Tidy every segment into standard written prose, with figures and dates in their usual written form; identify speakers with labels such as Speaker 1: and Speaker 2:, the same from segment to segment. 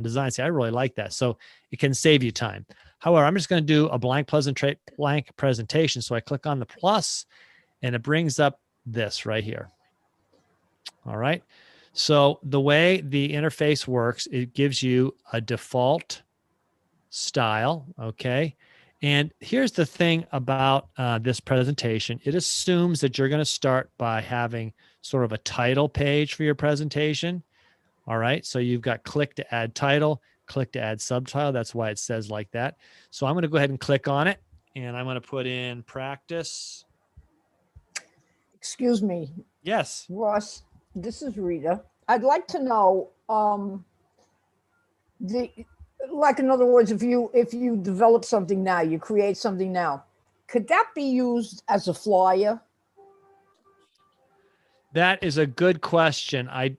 Speaker 1: design. See, I really like that. So it can save you time. However, I'm just going to do a blank presentation. So I click on the plus and it brings up this right here. All right. So the way the interface works, it gives you a default style. Okay. And here's the thing about this presentation. It assumes that you're going to start by having sort of a title page for your presentation. All right. So you've got click to add title, click to add subtitle. That's why it says like that. So I'm going to go ahead and click on it and I'm going to put in practice.
Speaker 2: Excuse me.
Speaker 1: Yes.
Speaker 2: Ross, this is Rita. I'd like to know, like in other words, if you develop something now, you create something now, could that be used as a flyer?
Speaker 1: That is a good question. I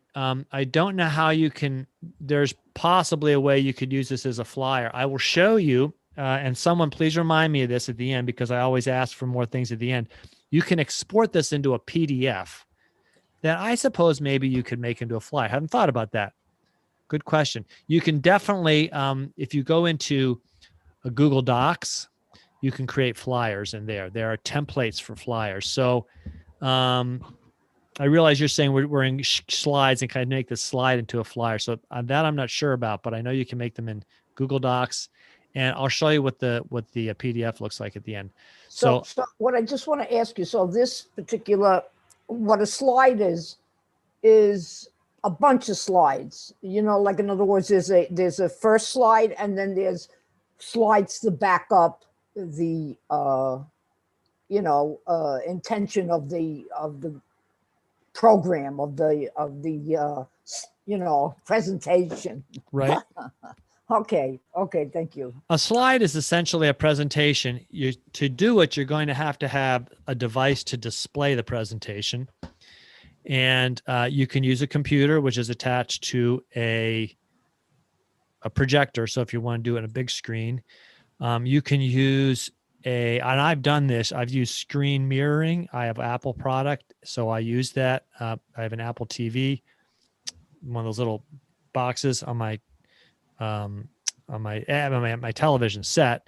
Speaker 1: don't know how you can. There's possibly a way you could use this as a flyer. I will show you, and someone please remind me of this at the end because I always ask for more things at the end. You can export this into a PDF that I suppose maybe you could make into a flyer. I haven't thought about that. Good question. You can definitely, if you go into a Google Docs, you can create flyers in there. There are templates for flyers. So I realize you're saying we're in slides and kind of make the slide into a flyer. So that I'm not sure about, but I know you can make them in Google Docs, and I'll show you what the PDF looks like at the end.
Speaker 2: So what I just want to ask you, so this particular, what a slide is a bunch of slides, you know, like in other words, there's a first slide and then there's slides to back up the, intention of the program of the presentation.
Speaker 1: Right.
Speaker 2: Okay. Thank you.
Speaker 1: A slide is essentially a presentation. To do it, you're going to have a device to display the presentation. And you can use a computer, which is attached to a projector. So if you want to do it on a big screen, you can use and I've done this. I've used screen mirroring. I have Apple product, so I use that. I have an Apple TV, one of those little boxes on my television set,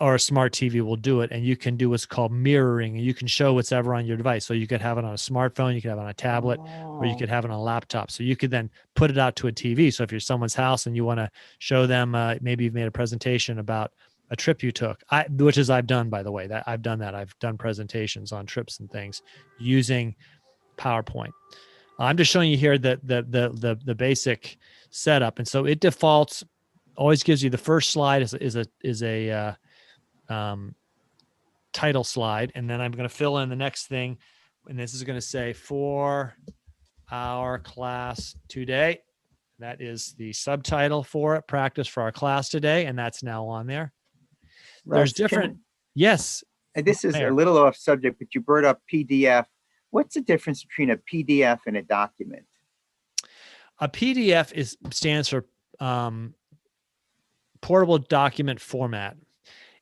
Speaker 1: or a smart TV will do it. And you can do what's called mirroring, and you can show what's ever on your device. So you could have it on a smartphone, you could have it on a tablet, or you could have it on a laptop. So you could then put it out to a TV. So if you're someone's house and you want to show them, maybe you've made a presentation about a trip you took, which is I've done, by the way. I've done presentations on trips and things using PowerPoint. I'm just showing you here the basic setup, and so it defaults. Always gives you the first slide is a title slide, and then I'm going to fill in the next thing, and this is going to say for our class today. That is the subtitle for it, practice for our class today, and that's now on there. There's different. Yes.
Speaker 3: This is a little off subject, but you brought up PDF. What's the difference between a PDF and a document?
Speaker 1: A PDF stands for portable document format.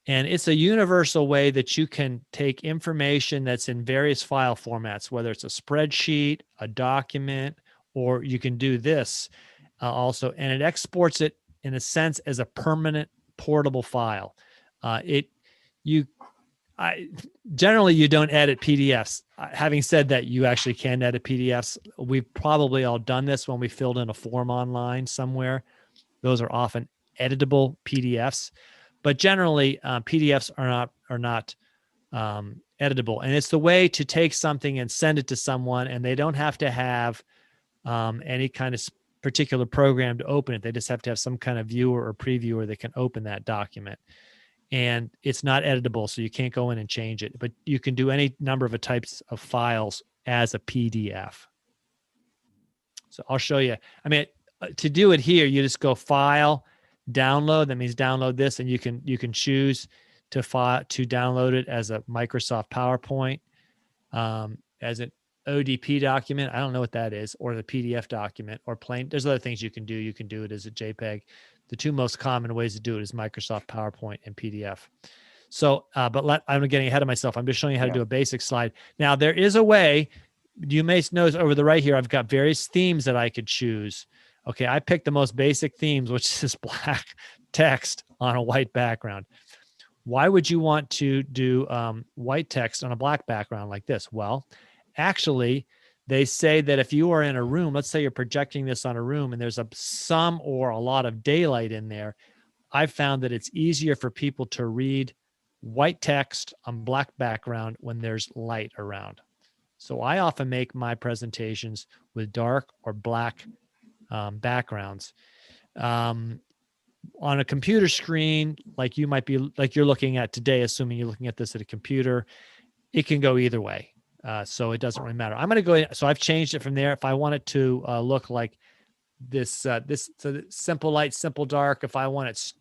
Speaker 1: And it's a universal way that you can take information that's in various file formats, whether it's a spreadsheet, a document, or you can do this also. And it exports it in a sense as a permanent portable file. Generally you don't edit PDFs. Having said that, you actually can edit PDFs. We've probably all done this when we filled in a form online somewhere. Those are often editable PDFs, but generally PDFs are not editable. And it's the way to take something and send it to someone, and they don't have to have any kind of particular program to open it. They just have to have some kind of viewer or previewer that can open that document. And it's not editable, so you can't go in and change it. But you can do any number of types of files as a PDF. So I'll show you. I mean, to do it here, you just go File, Download. That means download this, and you can choose to download it as a Microsoft PowerPoint, as an ODP document. I don't know what that is, or the PDF document, or plain. There's other things you can do. You can do it as a JPEG. The two most common ways to do it is Microsoft PowerPoint and PDF. So, but I'm getting ahead of myself. I'm just showing you how to do a basic slide. Now, there is a way. You may notice over the right here, I've got various themes that I could choose. Okay, I picked the most basic themes, which is black text on a white background. Why would you want to do white text on a black background like this? Well, actually, they say that if you are in a room, let's say you're projecting this on a room and there's some or a lot of daylight in there, I've found that it's easier for people to read white text on black background when there's light around. So I often make my presentations with dark or black backgrounds. On a computer screen, like you might be, like you're looking at today, assuming you're looking at this at a computer, it can go either way. So it doesn't really matter. I'm going to go in. So I've changed it from there. If I want it to look like this, so simple light, simple dark. If I want it,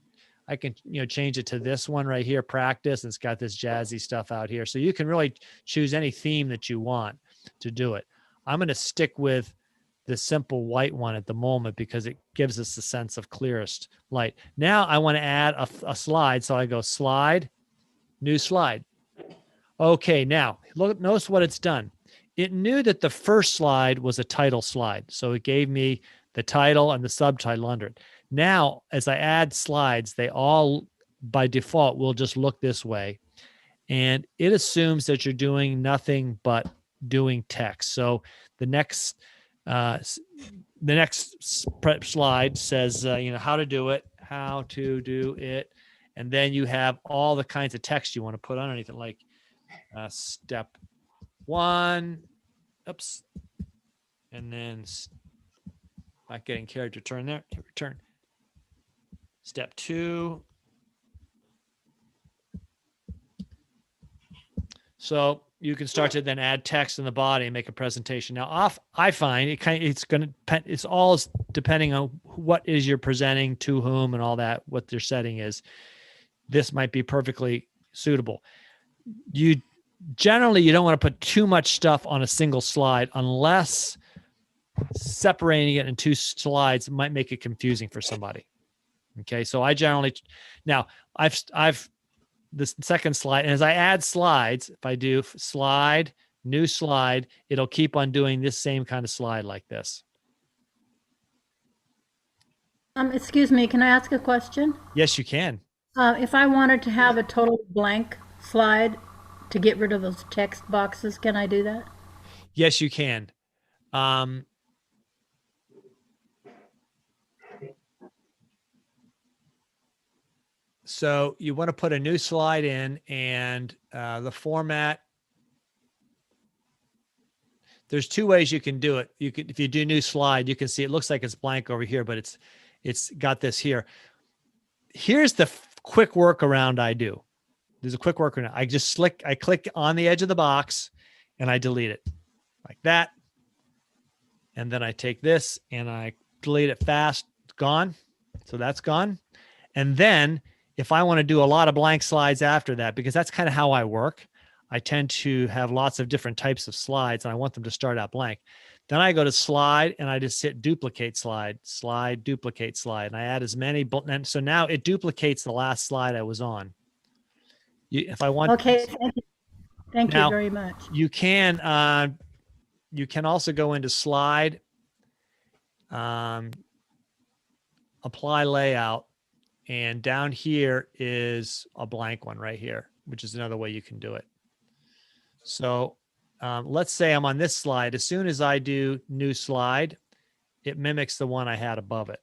Speaker 1: I can, change it to this one right here, practice. And it's got this jazzy stuff out here. So you can really choose any theme that you want to do it. I'm going to stick with the simple white one at the moment because it gives us the sense of clearest light. Now I want to add a slide. So I go slide, new slide. Okay, now look, notice what it's done. It knew that the first slide was a title slide. So it gave me the title and the subtitle under it. Now, as I add slides, they all by default will just look this way. And it assumes that you're doing nothing but doing text. So the next slide says, how to do it. And then you have all the kinds of text you want to put underneath it, like step 1, oops. And then not getting character turn there, return. Step 2. So you can start to then add text in the body and make a presentation. Now, I find it's all depending on what is you're presenting to whom and all that, what their setting is. This might be perfectly suitable. You don't want to put too much stuff on a single slide unless separating it in 2 slides might make it confusing for somebody. Okay, so I generally, now I've this second slide, and as I add slides, if I do slide, new slide, it'll keep on doing this same kind of slide like this.
Speaker 4: Excuse me, can I ask a question?
Speaker 1: Yes, you can.
Speaker 4: If I wanted to have a total blank slide to get rid of those text boxes, can I do that?
Speaker 1: Yes, you can. So you want to put a new slide in, and the format, there's 2 ways you can do it. You could, if you do new slide, you can see it looks like it's blank over here, but it's got this here. Here's the quick workaround I do. There's a quick workaround. I click on the edge of the box and I delete it like that. And then I take this and I delete it fast. It's gone. So that's gone. And then if I want to do a lot of blank slides after that, because that's kind of how I work, I tend to have lots of different types of slides and I want them to start out blank. Then I go to slide and I just hit duplicate slide, duplicate slide. And I add as many, and so now it duplicates the last slide I was on. If I want.
Speaker 4: Okay, thank you very much.
Speaker 1: You can also go into slide, apply layout, and down here is a blank one right here, which is another way you can do it. So let's say I'm on this slide. As soon as I do new slide, it mimics the one I had above it.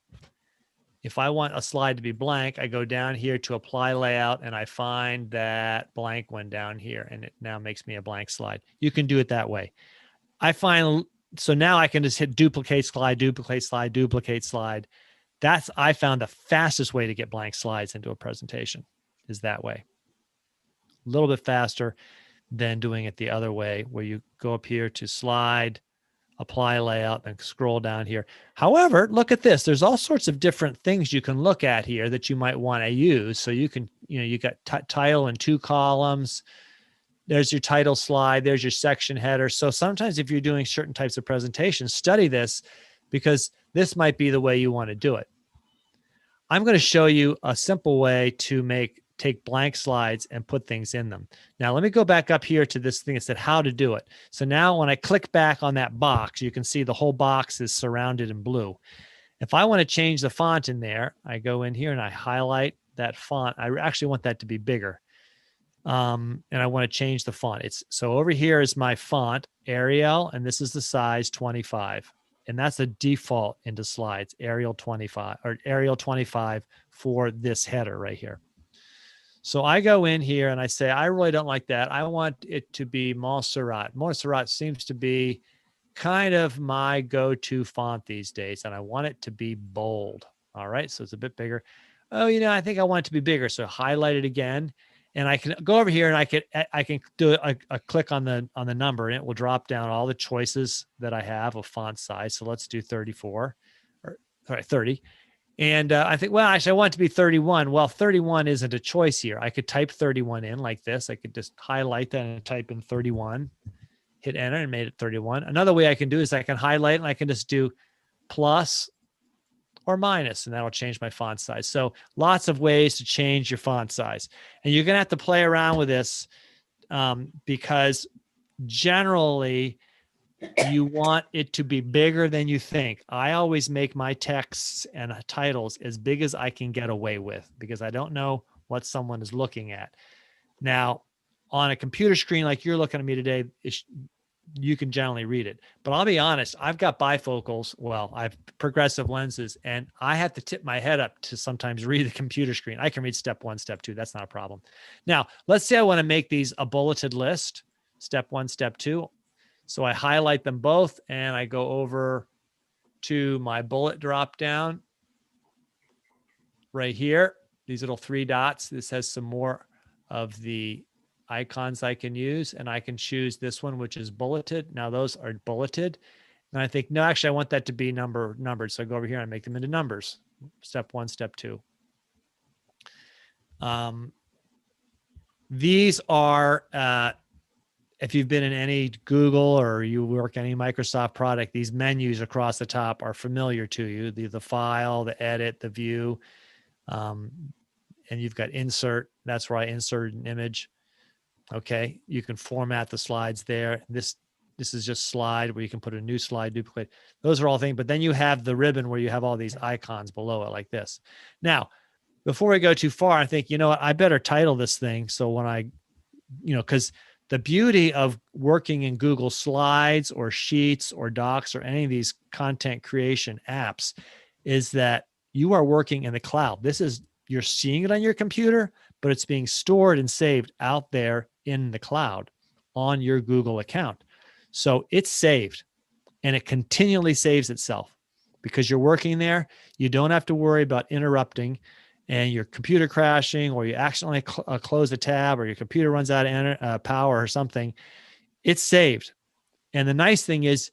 Speaker 1: If I want a slide to be blank, I go down here to apply layout and I find that blank one down here, and it now makes me a blank slide. You can do it that way. So now I can just hit duplicate slide, duplicate slide, duplicate slide. I found the fastest way to get blank slides into a presentation is that way. A little bit faster than doing it the other way, where you go up here to slide, apply layout, and scroll down here. However, look at this. There's all sorts of different things you can look at here that you might want to use. So you can, you got title in 2 columns. There's your title slide. There's your section header. So sometimes if you're doing certain types of presentations, study this, because this might be the way you want to do it. I'm going to show you a simple way to take blank slides and put things in them. Now, let me go back up here to this thing that said how to do it. So now when I click back on that box, you can see the whole box is surrounded in blue. If I want to change the font in there, I go in here and I highlight that font. I actually want that to be bigger. And I want to change the font. So over here is my font, Arial, and this is the size 25. And that's the default into slides, Arial 25 or Arial 25 for this header right here. So I go in here and I say, I really don't like that. I want it to be Montserrat. Montserrat seems to be kind of my go-to font these days, and I want it to be bold. All right, so it's a bit bigger. Oh, I think I want it to be bigger. So highlight it again, and I can go over here and I can do a click on the number, and it will drop down all the choices that I have of font size. So let's do 34 or sorry, 30. And I think, well, actually, I want it to be 31. Well, 31 isn't a choice here. I could type 31 in like this. I could just highlight that and type in 31, hit enter, and made it 31. Another way I can do is I can highlight and I can just do plus or minus, and that'll change my font size. So lots of ways to change your font size. And you're going to have to play around with this because generally, you want it to be bigger than you think. I always make my texts and titles as big as I can get away with because I don't know what someone is looking at. Now, on a computer screen like you're looking at me today, you can generally read it. But I'll be honest, I've got bifocals. Well, I've progressive lenses, and I have to tip my head up to sometimes read the computer screen. I can read step 1, step 2. That's not a problem. Now, let's say I want to make these a bulleted list, step 1, step 2. So I highlight them both and I go over to my bullet drop down right here. These little 3 dots. This has some more of the icons I can use, and I can choose this one, which is bulleted. Now those are bulleted. And I think, no, actually I want that to be numbered. So I go over here and I make them into numbers. Step 1, step 2. These are, if you've been in any Google or you work any Microsoft product, these menus across the top are familiar to you. The file, the edit, the view, and you've got insert. That's where I insert an image. Okay, you can format the slides there. This is just slide where you can put a new slide, duplicate. Those are all things. But then you have the ribbon where you have all these icons below it like this. Now, before we go too far, I think, what, I better title this thing. So when I, because the beauty of working in Google Slides or Sheets or Docs or any of these content creation apps is that you are working in the cloud. You're seeing it on your computer, but it's being stored and saved out there in the cloud on your Google account. So it's saved, and it continually saves itself because you're working there. You don't have to worry about interrupting and your computer crashing, or you accidentally close a tab, or your computer runs out of power or something. It's saved. And the nice thing is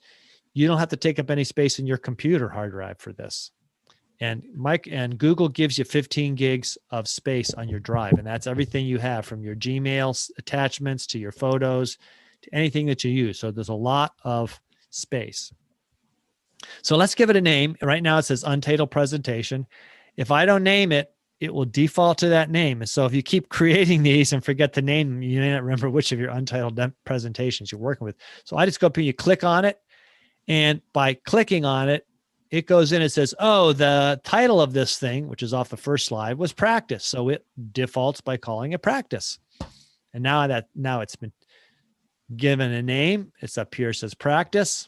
Speaker 1: you don't have to take up any space in your computer hard drive for this. And Google gives you 15 gigs of space on your drive. And that's everything you have, from your Gmail attachments to your photos to anything that you use. So there's a lot of space. So let's give it a name. Right now it says Untitled Presentation. If I don't name it, it will default to that name. And so if you keep creating these and forget the name, you may not remember which of your untitled presentations you're working with. So I just go up here, you click on it. And by clicking on it, it goes in and says, oh, the title of this thing, which is off the first slide, was practice. So it defaults by calling it practice. And now it's been given a name. It's up here, it says practice.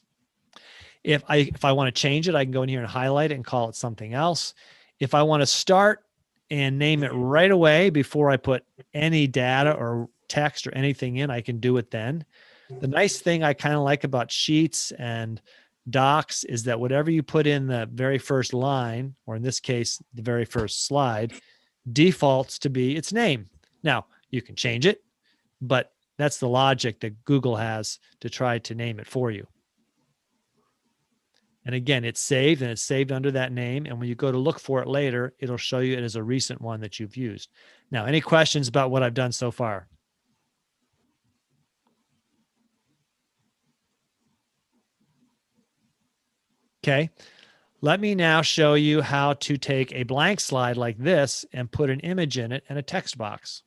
Speaker 1: If I want to change it, I can go in here and highlight it and call it something else. If I want to start and name it right away before I put any data or text or anything in, I can do it then. The nice thing I kind of like about Sheets and Docs is that whatever you put in the very first line, or in this case, the very first slide, defaults to be its name. Now, you can change it, but that's the logic that Google has to try to name it for you. And again, it's saved, and it's saved under that name. And when you go to look for it later, it'll show you it as a recent one that you've used. Now, any questions about what I've done so far? Okay. Let me now show you how to take a blank slide like this and put an image in it and a text box.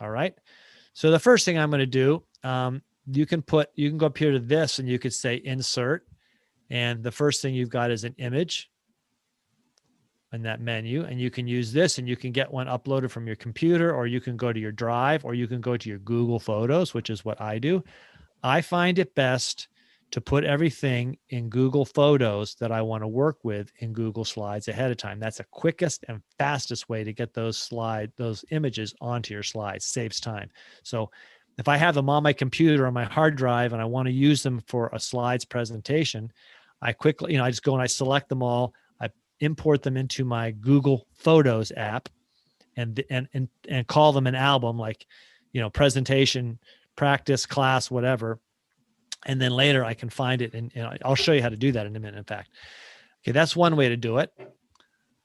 Speaker 1: All right. So the first thing I'm going to do, you can go up here to this and you could say insert. And the first thing you've got is an image. in that menu, and you can use this, and you can get one uploaded from your computer, or you can go to your Drive, or you can go to your Google Photos, which is what I do. I find it best to put everything in Google Photos that I want to work with in Google Slides ahead of time. That's the quickest and fastest way to get those images onto your slides. Saves time. So if I have them on my computer on my hard drive and I want to use them for a slides presentation, I quickly, I just go and I select them all. I import them into my Google Photos app and call them an album, like, presentation, practice, class, whatever. And then later I can find it, and I'll show you how to do that in a minute, in fact. Okay, that's one way to do it.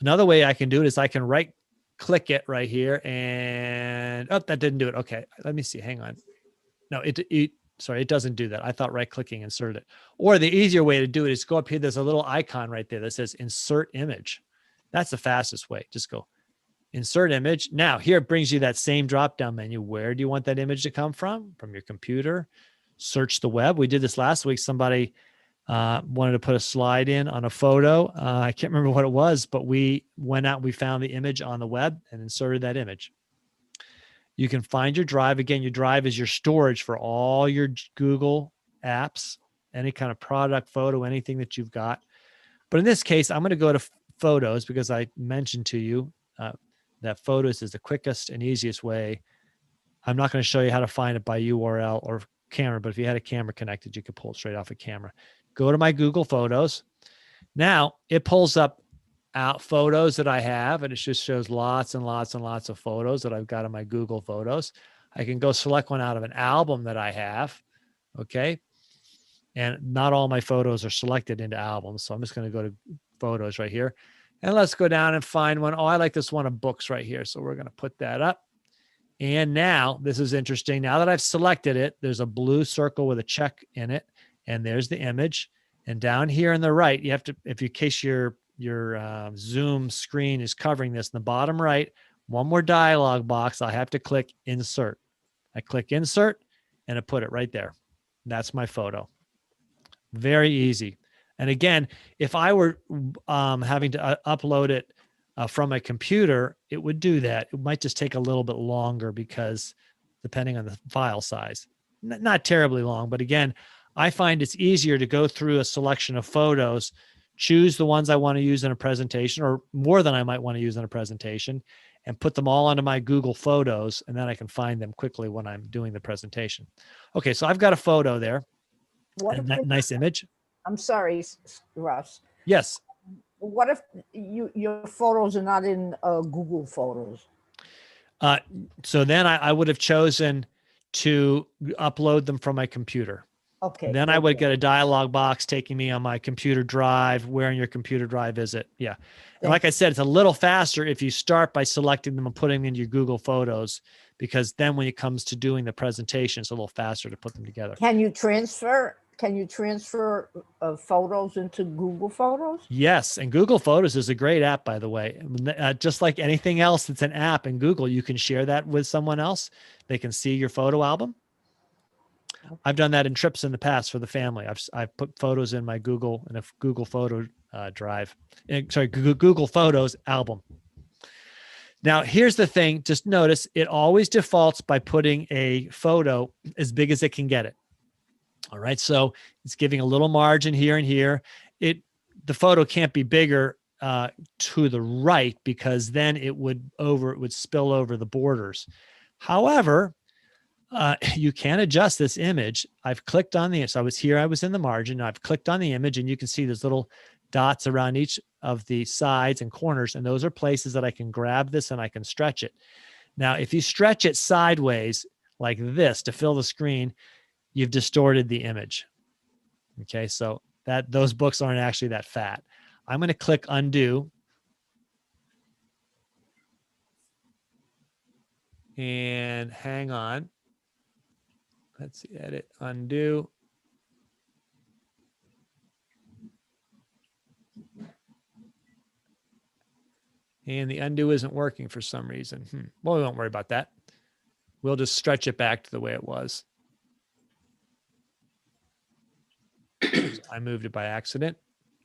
Speaker 1: Another way I can do it is I can right click it right here, and that didn't do it. Okay, let me see. Hang on. No, sorry, it doesn't do that. I thought right clicking insert it. Or the easier way to do it is go up here. There's a little icon right there that says insert image. That's the fastest way. Just go insert image. Now here it brings you that same drop down menu. Where do you want that image to come from? From your computer. Search the web. We did this last week. Somebody wanted to put a slide in on a photo. I can't remember what it was, but we went out, we found the image on the web and inserted that image. You can find your Drive. Again, your Drive is your storage for all your Google apps, any kind of product, photo, anything that you've got. But in this case, I'm going to go to Photos because I mentioned to you that Photos is the quickest and easiest way. I'm not going to show you how to find it by URL or camera, but if you had a camera connected, you could pull it straight off a camera. Go to my Google Photos. Now it pulls up out photos that I have, and it just shows lots and lots and lots of photos that I've got in my Google Photos. I can go select one out of an album that I have. Okay. And not all my photos are selected into albums. So I'm just going to go to Photos right here, and let's go down and find one. Oh, I like this one of books right here. So we're going to put that up. And now this is interesting. Now that I've selected it, there's a blue circle with a check in it, and there's the image. And down here on the right, you have to, if in case your Zoom screen is covering this, in the bottom right, one more dialog box, I have to click Insert. I click Insert, and I put it right there. That's my photo. Very easy. And again, if I were having to upload it from a computer, it would do that. It might just take a little bit longer because depending on the file size, not terribly long, but again, I find it's easier to go through a selection of photos, choose the ones I want to use in a presentation or more than I might want to use in a presentation, and put them all onto my Google Photos. And then I can find them quickly when I'm doing the presentation. Okay. So I've got a photo there. Nice image.
Speaker 2: I'm sorry, Russ.
Speaker 1: Yes.
Speaker 2: What if your photos are not in Google Photos?
Speaker 1: So then I would have chosen to upload them from my computer.
Speaker 2: Okay.
Speaker 1: Then I would get a dialog box taking me on my computer drive. Where in your computer drive is it? Yeah. And like I said, it's a little faster if you start by selecting them and putting them into your Google Photos, because then when it comes to doing the presentation, it's a little faster to put them together.
Speaker 2: Can you transfer photos into Google Photos?
Speaker 1: Yes. And Google Photos is a great app, by the way. Just like anything else that's an app in Google, you can share that with someone else. They can see your photo album. I've done that in trips in the past for the family. I've put photos in my Google Photo drive. Google Photos album. Now, here's the thing. Just notice it always defaults by putting a photo as big as it can get it. All right. So it's giving a little margin here and here. The photo can't be bigger to the right because then it would spill over the borders. However, you can adjust this image. I've clicked on so I was in the margin. I've clicked on the image, and you can see there's little dots around each of the sides and corners. And those are places that I can grab this and I can stretch it. Now, if you stretch it sideways like this to fill the screen, you've distorted the image. Okay. So those books aren't actually that fat. I'm going to click undo. And hang on. Let's see, edit, undo. And the undo isn't working for some reason. Well, we won't worry about that. We'll just stretch it back to the way it was. I moved it by accident.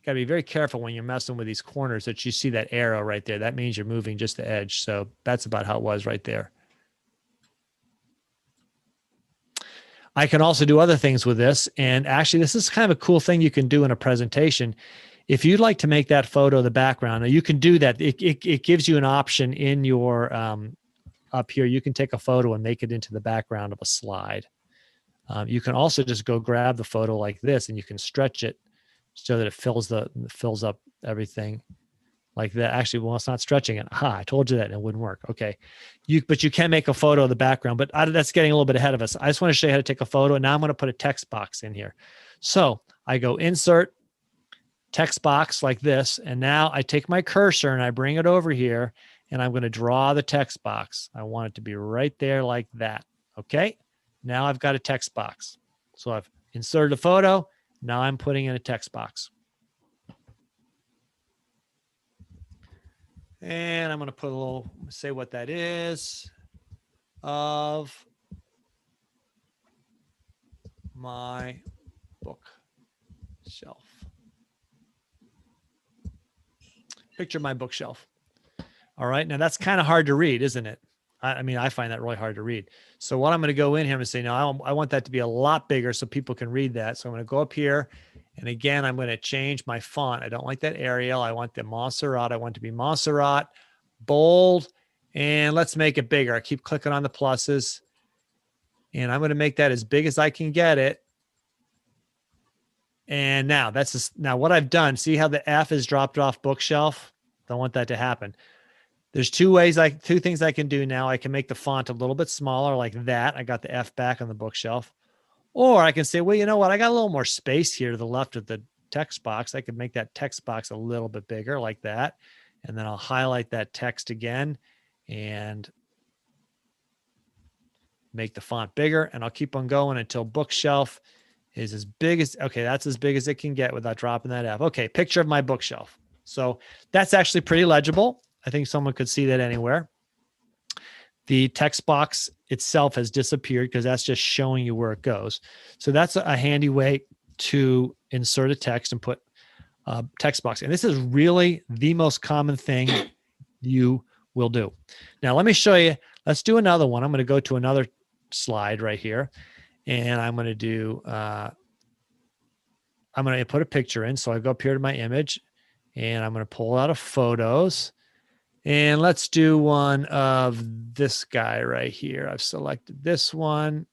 Speaker 1: got to be very careful when you're messing with these corners that you see that arrow right there. That means you're moving just the edge. So that's about how it was right there. I can also do other things with this. And actually, this is kind of a cool thing you can do in a presentation. If you'd like to make that photo the background, you can do that. It gives you an option in your up here. You can take a photo and make it into the background of a slide. You can also just go grab the photo like this, and you can stretch it so that it fills up everything like that. Actually, well, it's not stretching it. I told you that, and it wouldn't work. Okay, but you can make a photo of the background. But that's getting a little bit ahead of us. I just want to show you how to take a photo, and now I'm going to put a text box in here. So I go insert text box like this, and now I take my cursor and I bring it over here, and I'm going to draw the text box. I want it to be right there like that. Okay. Now I've got a text box. So I've inserted a photo. Now I'm putting in a text box. And I'm going to put a little, say what that is, of my bookshelf. Picture my bookshelf. All right. Now that's kind of hard to read, isn't it? I mean, I find that really hard to read. So what I'm going to go in here and say, no, I want that to be a lot bigger so people can read that. So I'm going to go up here. And again, I'm going to change my font. I don't like that Arial. I want the Montserrat. I want it to be Montserrat, bold, and let's make it bigger. I keep clicking on the pluses, and I'm going to make that as big as I can get it. And now now what I've done, see how the F is dropped off bookshelf? Don't want that to happen. There's two things I can do now. I can make the font a little bit smaller like that. I got the F back on the bookshelf. Or I can say, well, you know what? I got a little more space here to the left of the text box. I could make that text box a little bit bigger like that. And then I'll highlight that text again and make the font bigger. And I'll keep on going until bookshelf is as big as, okay, that's as big as it can get without dropping that F. Okay, picture of my bookshelf. So that's actually pretty legible. I think someone could see that anywhere. The text box itself has disappeared because that's just showing you where it goes. So that's a handy way to insert a text and put a text box. And this is really the most common thing you will do. Now, let me show you. Let's do another one. I'm going to go to another slide right here. And I'm going to do, I'm going to put a picture in. So I go up here to my image and I'm going to pull out of photos. And let's do one of this guy right here. I've selected this one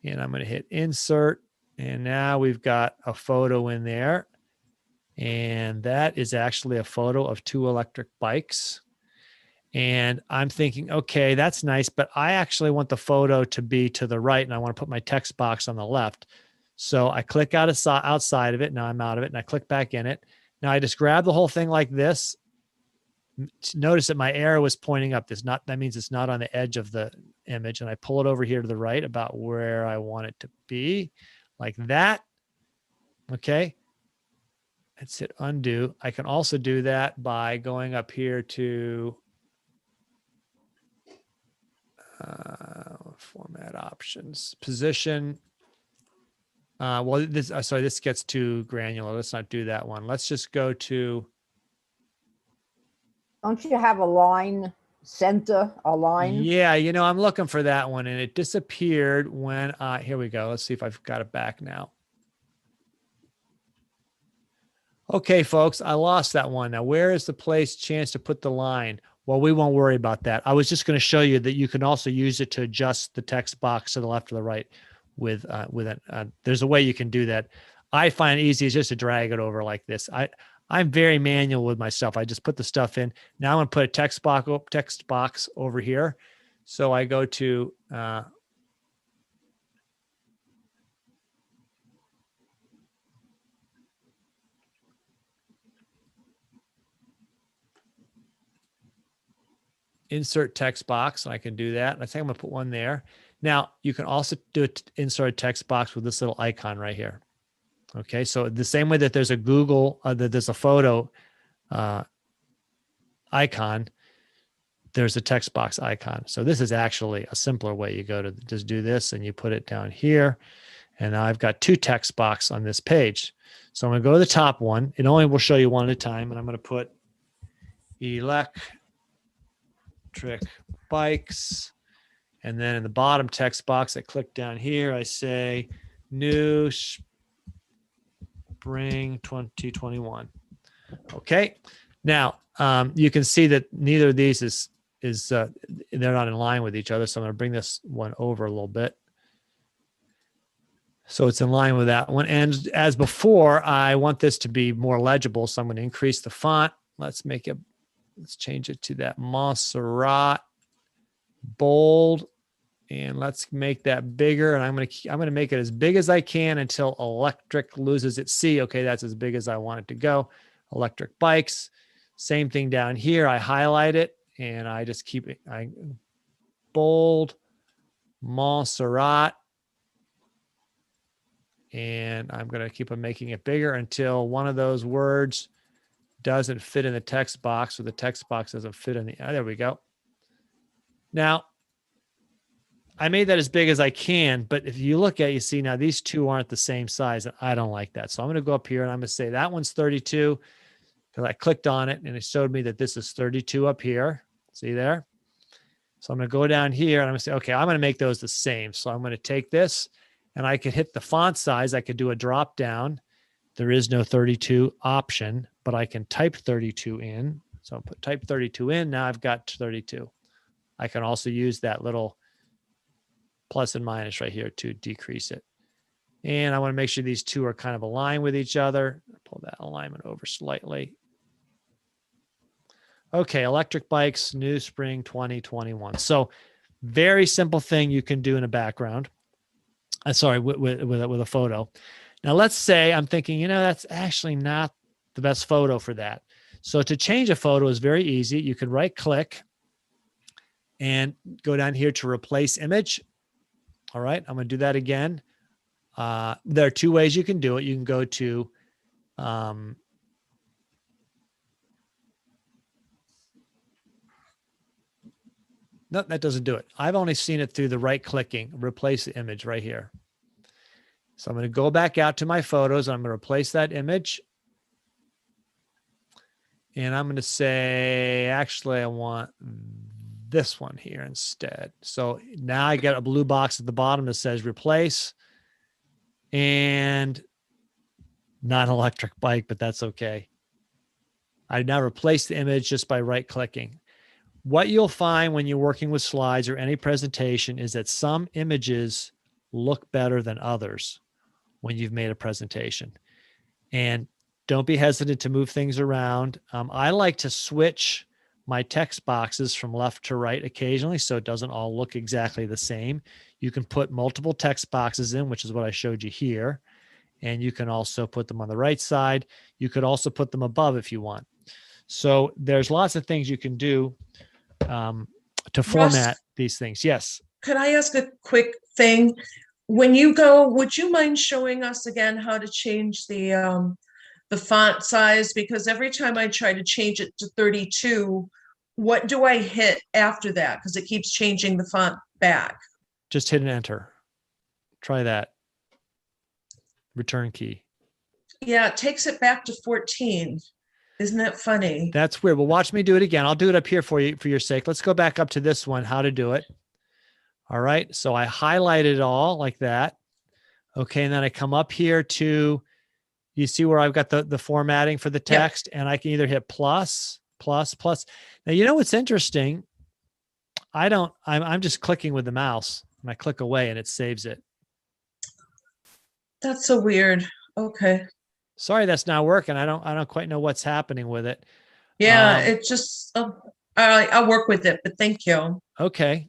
Speaker 1: and I'm going to hit insert. And now we've got a photo in there. And that is actually a photo of two electric bikes. And I'm thinking, okay, that's nice, but I actually want the photo to be to the right and I want to put my text box on the left. So I click outside of it. Now I'm out of it and I click back in it. Now I just grab the whole thing like this. Notice that my arrow is pointing up. That means it's not on the edge of the image. And I pull it over here to the right about where I want it to be, like that. Okay. Let's hit undo. I can also do that by going up here to format options, position. This gets too granular. Let's not do that one. Let's just go to.
Speaker 2: Don't you have a line, center, a line?
Speaker 1: Yeah, I'm looking for that one and it disappeared when here we go. Let's see if I've got it back now. Okay, folks, I lost that one. Now, where is the chance to put the line? Well, we won't worry about that. I was just going to show you that you can also use it to adjust the text box to the left or the right with it. There's a way you can do that. I find it easy just to drag it over like this. I'm very manual with my stuff. I just put the stuff in. Now I'm going to put a text box over here. So I go to insert text box, and I can do that. I think I'm going to put one there. Now you can also insert a text box with this little icon right here. Okay, so the same way that there's a Google, that there's a photo icon, there's a text box icon. So this is actually a simpler way. You go to just do this and you put it down here. And now I've got two text box on this page. So I'm going to go to the top one. It only will show you one at a time. And I'm going to put electric bikes. And then in the bottom text box, I click down here. I say new spring 2021. Okay. Now you can see that neither of these is they're not in line with each other. So I'm going to bring this one over a little bit. So it's in line with that one. And as before, I want this to be more legible. So I'm going to increase the font. Let's change it to that Montserrat bold. And let's make that bigger. And I'm going to make it as big as I can until electric loses its C. Okay, that's as big as I want it to go. Electric bikes. Same thing down here. I highlight it and I just keep it bold Montserrat. And I'm going to keep on making it bigger until one of those words doesn't fit in the text box, or the text box doesn't fit in the, there we go. Now, I made that as big as I can, but if you look at it, you see now these two aren't the same size, and I don't like that. So I'm going to go up here and I'm going to say that one's 32 because I clicked on it and it showed me that this is 32 up here. See there? So I'm going to go down here and I'm going to say, okay, I'm going to make those the same. So I'm going to take this and I could hit the font size. I could do a drop down. There is no 32 option, but I can type 32 in. So I'll type 32 in. Now I've got 32. I can also use that little plus and minus right here to decrease it. And I want to make sure these two are kind of aligned with each other. Pull that alignment over slightly. Okay, electric bikes, new spring 2021. So very simple thing you can do in a background. Sorry, with a photo. Now let's say I'm thinking, that's actually not the best photo for that. So to change a photo is very easy. You can right click and go down here to replace image. All right, I'm going to do that again. There are two ways you can do it. You can go to no, that doesn't do it. I've only seen it through the right clicking, replace the image right here. So I'm going to go back out to my photos. I'm going to replace that image. And I'm going to say, actually, I want this one here instead. So now I get a blue box at the bottom that says replace, and not an electric bike, but that's okay. I now replace the image just by right clicking. What you'll find when you're working with slides or any presentation is that some images look better than others when you've made a presentation. And don't be hesitant to move things around. I like to switch my text boxes from left to right occasionally so it doesn't all look exactly the same. You can put multiple text boxes in, which is what I showed you here. And you can also put them on the right side. You could also put them above if you want. So there's lots of things you can do to format
Speaker 5: Russ,
Speaker 1: these things. Yes.
Speaker 5: could I ask a quick thing? When you go, would you mind showing us again how to change the font size? Because every time I try to change it to 32, what do I hit after that? Because it keeps changing the font back.
Speaker 1: Just hit an enter. Try that. Return key.
Speaker 5: Yeah, it takes it back to 14. Isn't that funny?
Speaker 1: That's weird. Well, watch me do it again. I'll do it up here for you, for your sake. Let's go back up to this one, how to do it. All right. So I highlight it all like that. Okay. And then I come up here to, you see where I've got the formatting for the text, and I can either hit plus, plus, plus. Now, you know what's interesting? I'm just clicking with the mouse, and I click away and it saves it.
Speaker 5: That's so weird. Okay.
Speaker 1: Sorry, that's not working. I don't quite know what's happening with it.
Speaker 5: Yeah, it just, I'll work with it, but thank you.
Speaker 1: Okay.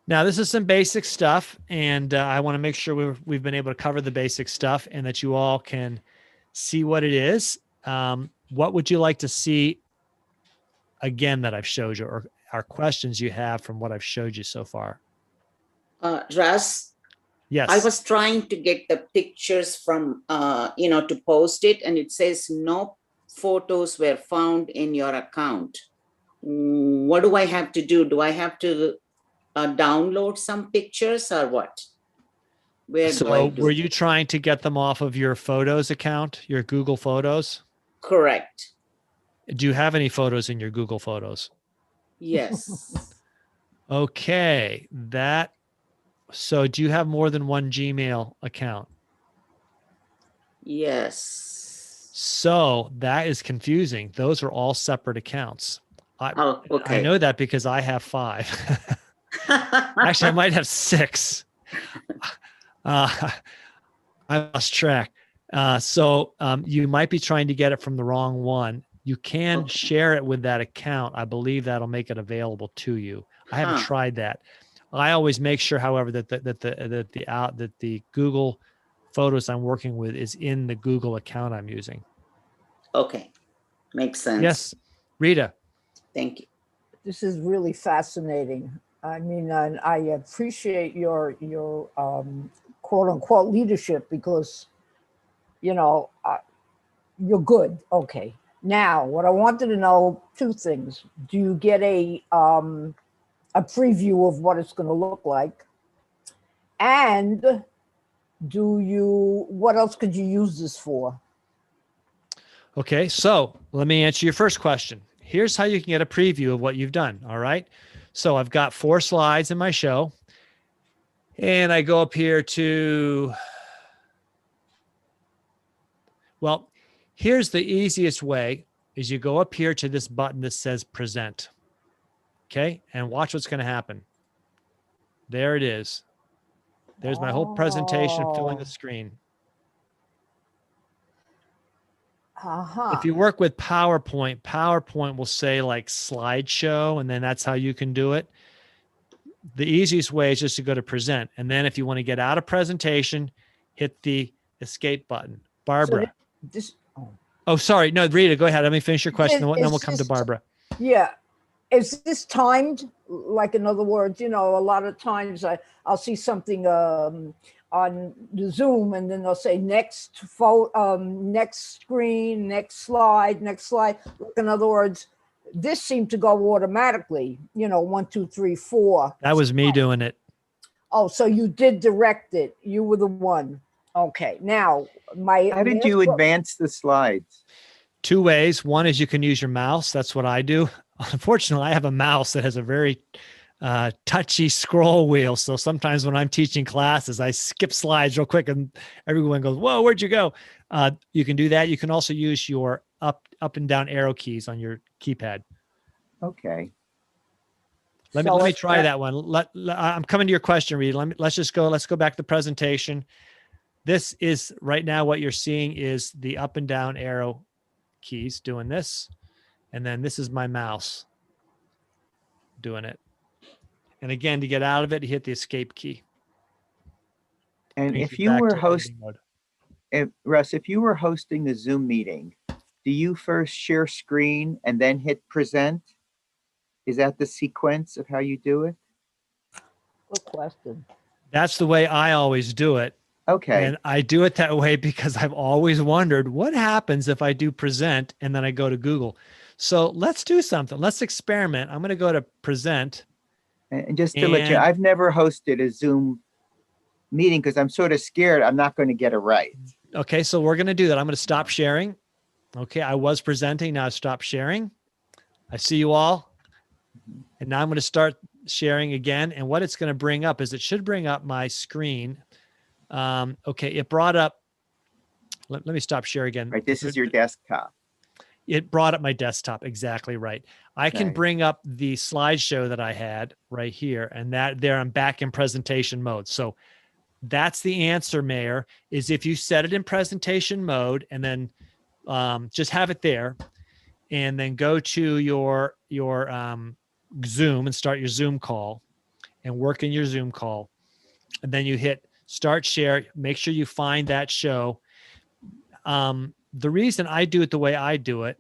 Speaker 1: Now, this is some basic stuff, and I want to make sure we've been able to cover the basic stuff and that you all can see what it is. What would you like to see again that I've showed you, or are questions you have from what I've showed you so far?
Speaker 6: Russ,
Speaker 1: Yes.
Speaker 6: I was trying to get the pictures from, to post it, and it says no photos were found in your account. What do I have to do? Do I have to download some pictures or what? Where do I
Speaker 1: So
Speaker 6: do?
Speaker 1: were you trying to get them off of your Photos account, your Google Photos?
Speaker 6: Correct.
Speaker 1: Do you have any photos in your Google Photos?
Speaker 6: Yes.
Speaker 1: Okay, so do you have more than one Gmail account?
Speaker 6: Yes.
Speaker 1: So that is confusing. Those are all separate accounts.
Speaker 6: Oh,
Speaker 1: I
Speaker 6: okay.
Speaker 1: know that because I have 5. Actually, I might have 6. I lost track. So you might be trying to get it from the wrong one. You can
Speaker 6: Okay.
Speaker 1: share it with that account. I believe that'll make it available to you. I haven't
Speaker 6: Huh.
Speaker 1: tried that. I always make sure, however, that the Google Photos I'm working with is in the Google account I'm using.
Speaker 6: Okay. Makes sense.
Speaker 1: Yes, Rita.
Speaker 6: Thank you.
Speaker 2: This is really fascinating. I mean, and I appreciate your quote unquote leadership because, you know, you're good. Okay. Now, what I wanted to know, 2 things. Do you get a preview of what it's going to look like? And what else could you use this for?
Speaker 1: Okay, so let me answer your first question. Here's how you can get a preview of what you've done. All right. So I've got 4 slides in my show. And I go up here to, well, here's the easiest way is you go up here to this button that says present. Okay. And watch what's going to happen. There it is. There's my whole presentation filling the screen. If you work with PowerPoint, PowerPoint will say like slideshow, and then that's how you can do it. The easiest way is just to go to present. And then if you want to get out of presentation, hit the escape button. Barbara. Oh, sorry. No, Rita, go ahead. Let me finish your question. Then we'll come to Barbara.
Speaker 2: Yeah. Is this timed? Like, in other words, you know, a lot of times I'll see something on the Zoom, and then they'll say next photo, next screen, next slide, next slide. In other words, this seemed to go automatically, you know, 1, 2, 3, 4.
Speaker 1: That was me doing it.
Speaker 2: Oh, so you did direct it. You were the one. Okay. Now,
Speaker 3: How did you advance the slides?
Speaker 1: 2 ways. One is you can use your mouse. That's what I do. Unfortunately, I have a mouse that has a very touchy scroll wheel. So sometimes when I'm teaching classes, I skip slides real quick and everyone goes, whoa, where'd you go? You can do that. You can also use your up and down arrow keys on your keypad.
Speaker 3: Okay.
Speaker 1: Let me try that one. I'm coming to your question, Reed. Let's go back to the presentation. This is right now what you're seeing is the up and down arrow keys doing this. And then this is my mouse doing it. And again, to get out of it, you hit the escape key.
Speaker 3: And if you were Russ, if you were hosting a Zoom meeting, do you first share screen and then hit present? Is that the sequence of how you do it?
Speaker 2: Good question.
Speaker 1: That's the way I always do it.
Speaker 3: Okay.
Speaker 1: And I do it that way because I've always wondered what happens if I do present and then I go to Google. So let's do something. Let's experiment. I'm going to go to present.
Speaker 3: And just to let you, I've never hosted a Zoom meeting because I'm sort of scared I'm not going to get it right.
Speaker 1: Okay, so we're going to do that. I'm going to stop sharing. Okay, I was presenting. Now stop sharing. I see you all. And now I'm going to start sharing again. And what it's going to bring up is it should bring up my screen. Okay, it brought up, let me stop share again.
Speaker 3: Right, this is your desktop.
Speaker 1: It brought up my desktop. Exactly right. I can bring up the slideshow that I had right here, and I'm back in presentation mode. So that's the answer, Mayor, is if you set it in presentation mode and then just have it there and then go to your Zoom and start your Zoom call and work in your Zoom call. And then you hit start share, make sure you find that show. The reason I do it the way I do it,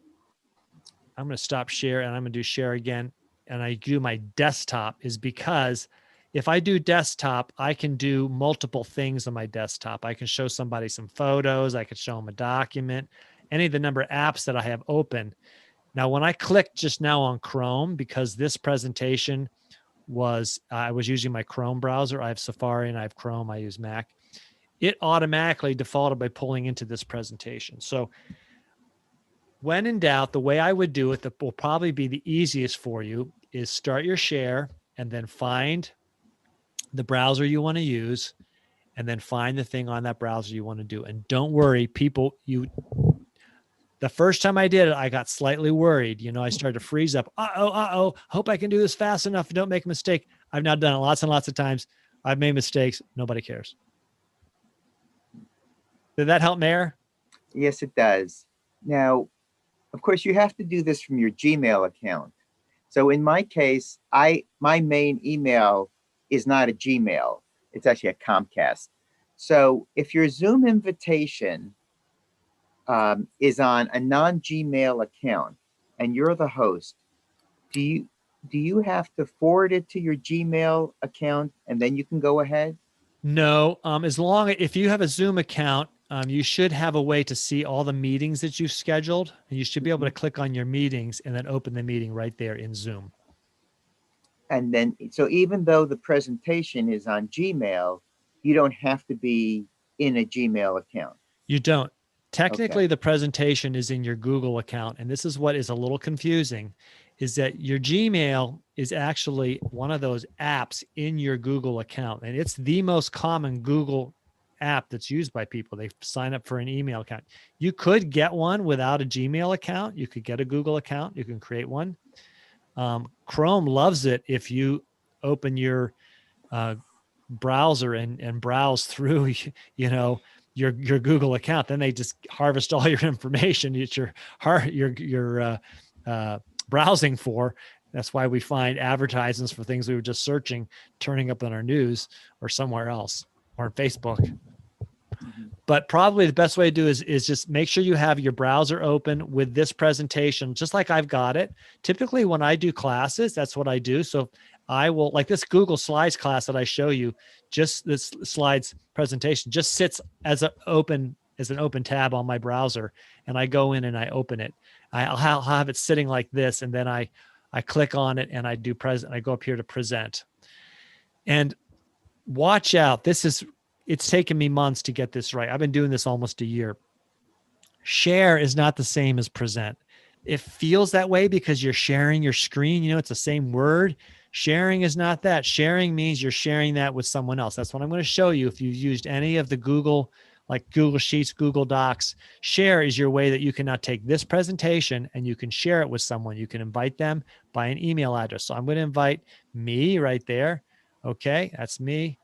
Speaker 1: I'm going to stop share and I'm going to do share again. And I do my desktop is because if I do desktop, I can do multiple things on my desktop. I can show somebody some photos. I could show them a document, any of the number of apps that I have open. Now, when I clicked just now on Chrome, because this presentation I was using my Chrome browser. I have Safari and I have Chrome. I use Mac. it automatically defaulted by pulling into this presentation. So when in doubt, the way I would do it that will probably be the easiest for you is start your share and then find the browser you want to use and then find the thing on that browser you want to do. And don't worry, people, the first time I did it, I got slightly worried. I started to freeze up. Hope I can do this fast enough. Don't make a mistake. I've now done it lots and lots of times. I've made mistakes. Nobody cares. Did that help, Mayor?
Speaker 3: Yes, it does. Now, of course, you have to do this from your Gmail account. So in my case, my main email is not a Gmail. It's actually a Comcast. So if your Zoom invitation is on a non-Gmail account and you're the host, do you have to forward it to your Gmail account and then you can go ahead?
Speaker 1: No, if you have a Zoom account, you should have a way to see all the meetings that you've scheduled, and you should be able to click on your meetings and then open the meeting right there in Zoom.
Speaker 3: And then, so even though the presentation is on Gmail, you don't have to be in a Gmail account.
Speaker 1: You don't. Technically,
Speaker 3: Okay.
Speaker 1: the presentation is in your Google account, and this is what is a little confusing, is that your Gmail is actually one of those apps in your Google account, and it's the most common Google app that's used by people. They sign up for an email account. You could get one without a Gmail account. You could get a Google account. You can create one. Chrome loves it if you open your browser and browse through, your Google account. Then they just harvest all your information that you're browsing for. That's why we find advertisements for things we were just searching turning up on our news or somewhere else or on Facebook. Mm-hmm. But probably the best way to do is just make sure you have your browser open with this presentation, just like I've got it. Typically when I do classes, that's what I do. So I will, like this Google Slides class that I show you, just this slides presentation just sits as an open tab on my browser, and I go in and I open it. I'll have it sitting like this, and then I click on it and I do present. I go up here to present. And watch out. It's taken me months to get this right. I've been doing this almost a year. Share is not the same as present. It feels that way because you're sharing your screen. It's the same word. Sharing is not that. Sharing means you're sharing that with someone else. That's what I'm going to show you. If you've used any of the Google, like Google Sheets, Google Docs, share is your way that you can now take this presentation and you can share it with someone. You can invite them by an email address. So I'm going to invite me right there. Okay, that's me.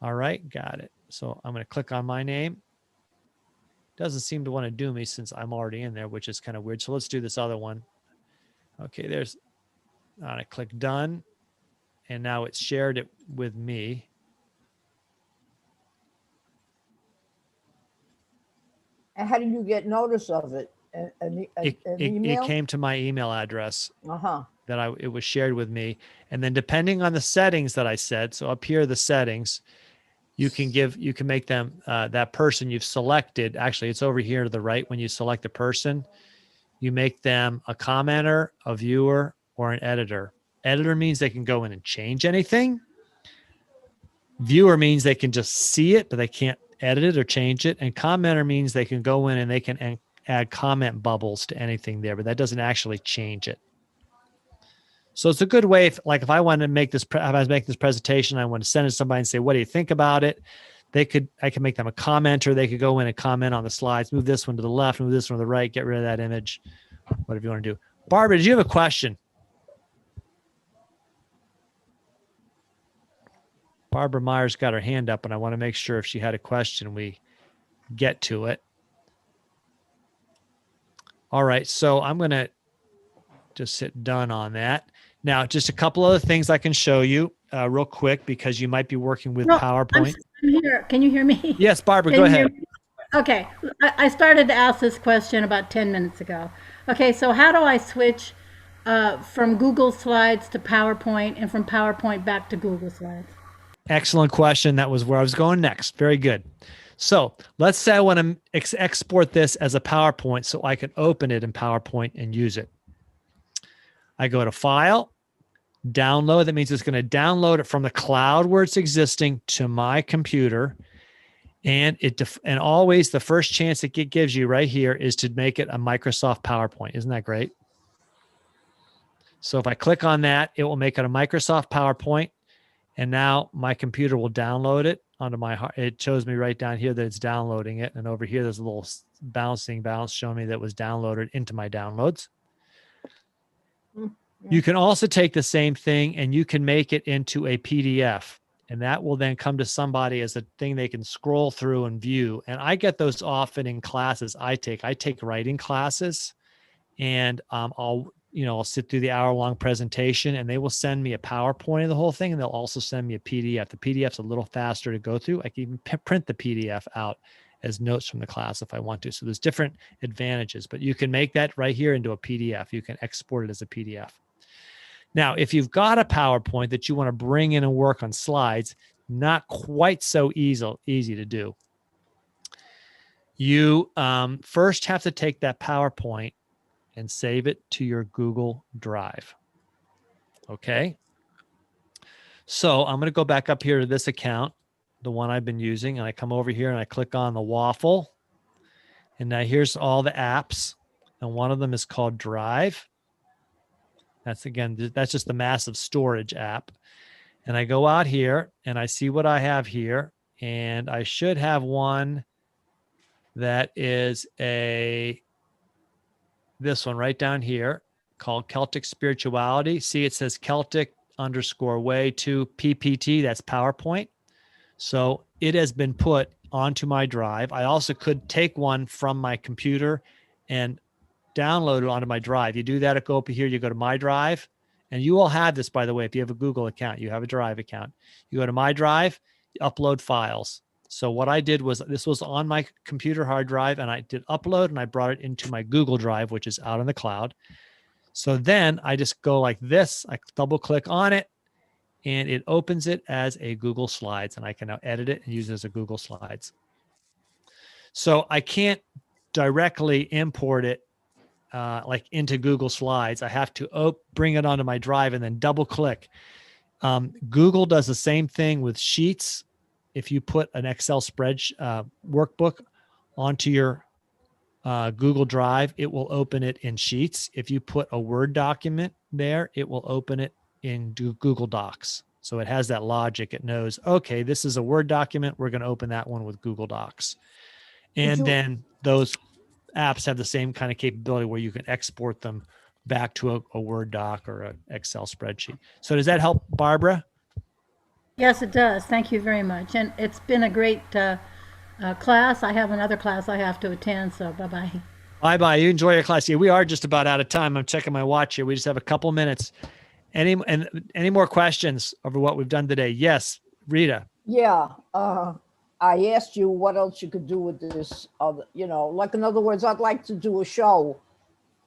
Speaker 1: All right, got it. So I'm going to click on my name. Doesn't seem to want to do me since I'm already in there, which is kind of weird. So let's do this other one. Okay, I click done, and now it's shared it with me.
Speaker 2: And how did you get notice of it? An email?
Speaker 1: It came to my email address.
Speaker 2: Uh-huh.
Speaker 1: It was shared with me. And then depending on the settings that I said, so up here are the settings, you can make them, that person you've selected, actually it's over here to the right. When you select a person, you make them a commenter, a viewer, or an editor. Editor means they can go in and change anything. Viewer means they can just see it, but they can't edit it or change it. And commenter means they can go in and they can add comment bubbles to anything there, but that doesn't actually change it. So it's a good way if I wanted to make this, if I was making this presentation, I want to send it to somebody and say, what do you think about it? I can make them a commenter. They could go in and comment on the slides, move this one to the left, move this one to the right, get rid of that image, whatever you want to do. Barbara, did you have a question? Barbara Myers got her hand up, and I want to make sure if she had a question, we get to it. All right, so I'm going to just hit done on that. Now, just a couple other things I can show you real quick because you might be working with PowerPoint.
Speaker 4: I'm here. Can you hear me?
Speaker 1: Yes, Barbara, go ahead.
Speaker 4: Okay, I started to ask this question about 10 minutes ago. Okay, so how do I switch from Google Slides to PowerPoint and from PowerPoint back to Google Slides?
Speaker 1: Excellent question. That was where I was going next. Very good. So let's say I want to export this as a PowerPoint so I can open it in PowerPoint and use it. I go to File, Download. That means it's going to download it from the cloud where it's existing to my computer. And and always the first chance it gives you right here is to make it a Microsoft PowerPoint. Isn't that great? So if I click on that, it will make it a Microsoft PowerPoint. And now my computer will download it onto it shows me right down here that it's downloading it. And over here, there's a little bounce showing me that it was downloaded into my downloads. You can also take the same thing and you can make it into a PDF. And that will then come to somebody as a thing they can scroll through and view. And I get those often in classes I take. I take writing classes, and I'll sit through the hour-long presentation, and they will send me a PowerPoint of the whole thing, and they'll also send me a PDF. The PDF's a little faster to go through. I can even print the PDF out as notes from the class if I want to. So there's different advantages, but you can make that right here into a PDF. You can export it as a PDF. Now, if you've got a PowerPoint that you want to bring in and work on slides, not quite so easy to do. You first have to take that PowerPoint and save it to your Google Drive. Okay. So I'm going to go back up here to this account, the one I've been using, and I come over here and I click on the waffle. And now here's all the apps. And one of them is called Drive. That's just the massive storage app. And I go out here and I see what I have here. And I should have one that is this one right down here called Celtic Spirituality. See, it says Celtic_way to PPT. That's PowerPoint. So it has been put onto my drive. I also could take one from my computer and download it onto my drive. You do that, go up here, you go to my drive, and you all have this, by the way. If you have a Google account, you have a Drive account. You go to my drive, you upload files. So what I did was, this was on my computer hard drive, and I did upload, and I brought it into my Google Drive, which is out on the cloud. So then I just go like this, I double click on it, and it opens it as a Google Slides, and I can now edit it and use it as a Google Slides. So I can't directly import it like into Google Slides. I have to bring it onto my drive and then double click. Google does the same thing with Sheets. If you put an Excel spreadsheet workbook onto your Google Drive, it will open it in Sheets. If you put a Word document there, it will open it in Google Docs. So it has that logic. It knows, okay, this is a Word document. We're going to open that one with Google Docs. And then those apps have the same kind of capability where you can export them back to a Word doc or an Excel spreadsheet. So does that help, Barbara?
Speaker 4: Yes, it does. Thank you very much. And it's been a great class. I have another class I have to attend, so bye-bye.
Speaker 1: Bye-bye. You enjoy your class. Yeah, we are just about out of time. I'm checking my watch here. We just have a couple minutes. Any more questions over what we've done today? Yes, Rita.
Speaker 2: Yeah. I asked you what else you could do with this, like, in other words, I'd like to do a show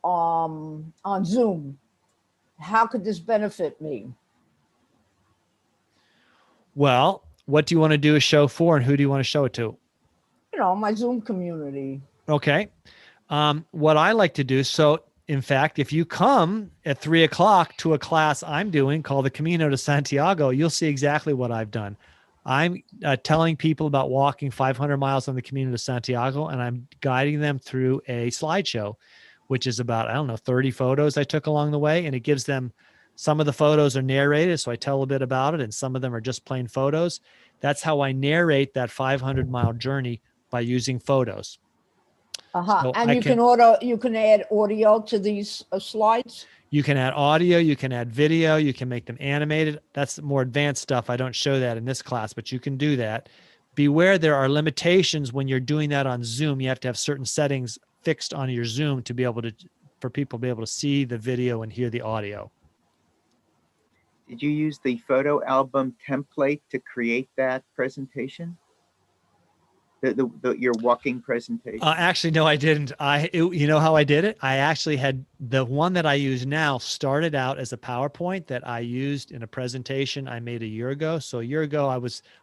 Speaker 2: on Zoom. How could this benefit me?
Speaker 1: Well, what do you want to do a show for, and who do you want to show it to?
Speaker 2: My Zoom community.
Speaker 1: Okay. What I like to do, so in fact, if you come at 3:00 to a class I'm doing called the Camino de Santiago, you'll see exactly what I've done. I'm telling people about walking 500 miles on the Camino de Santiago, and I'm guiding them through a slideshow, which is about, 30 photos I took along the way. And it gives them, some of the photos are narrated, so I tell a bit about it, and some of them are just plain photos. That's how I narrate that 500-mile journey, by using photos. So
Speaker 2: and you can add audio to these slides?
Speaker 1: You can add audio, you can add video, you can make them animated. That's more advanced stuff. I don't show that in this class, but you can do that. Beware, there are limitations when you're doing that on Zoom. You have to have certain settings fixed on your Zoom to be able to, for people to be able to see the video and hear the audio.
Speaker 3: Did you use the photo album template to create that presentation? Your walking presentation?
Speaker 1: Actually, no, I didn't. You know how I did it? I actually had the one that I use now started out as a PowerPoint that I used in a presentation I made a year ago. So a year ago,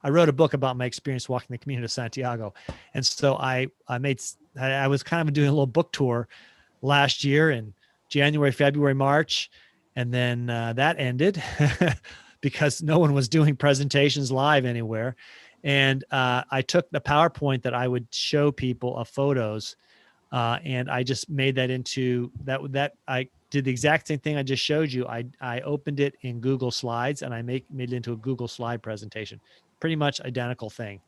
Speaker 1: I wrote a book about my experience walking the Camino de Santiago. And so I was kind of doing a little book tour last year in January, February, March. And then that ended because no one was doing presentations live anywhere. And I took the PowerPoint that I would show people of photos, and I just made that into that. I did the exact same thing I just showed you. I opened it in Google Slides and I made it into a Google slide presentation. Pretty much identical thing.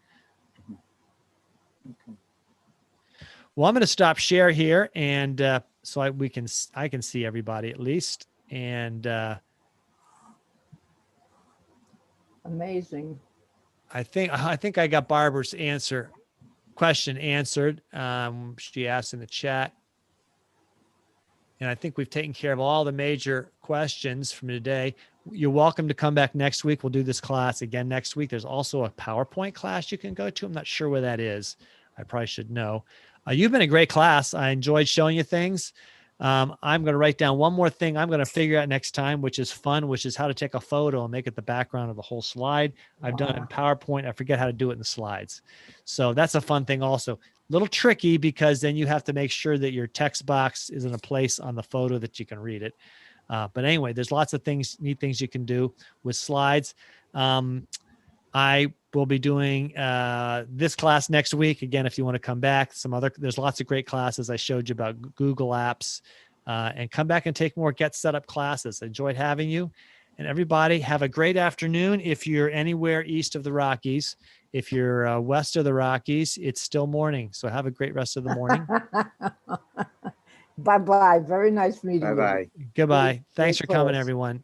Speaker 3: Okay.
Speaker 1: Well, I'm going to stop share here, and so I can see everybody at least. And
Speaker 2: Amazing.
Speaker 1: I think I got Barbara's question answered. She asked in the chat, and I think we've taken care of all the major questions from today. You're welcome to come back next week. We'll do this class again next week. There's also a PowerPoint class you can go to. I'm not sure where that is. I probably should know. You've been a great class. I enjoyed showing you things. I'm going to write down one more thing I'm going to figure out next time, which is fun, which is how to take a photo and make it the background of the whole slide. I've done it in PowerPoint. I forget how to do it in the slides. So that's a fun thing also. Little tricky because then you have to make sure that your text box is in a place on the photo that you can read it. But anyway, there's lots of neat things you can do with slides. I will be doing this class next week. Again, if you want to come back, there's lots of great classes I showed you about Google Apps, and come back and take more Get Set Up classes. I enjoyed having you. And everybody have a great afternoon. If you're anywhere east of the Rockies, if you're west of the Rockies, it's still morning. So have a great rest of the morning.
Speaker 2: Bye-bye. Very nice meeting you.
Speaker 3: Bye-bye.
Speaker 1: Goodbye. Thanks for
Speaker 2: Great
Speaker 1: coming,
Speaker 2: class.
Speaker 1: everyone.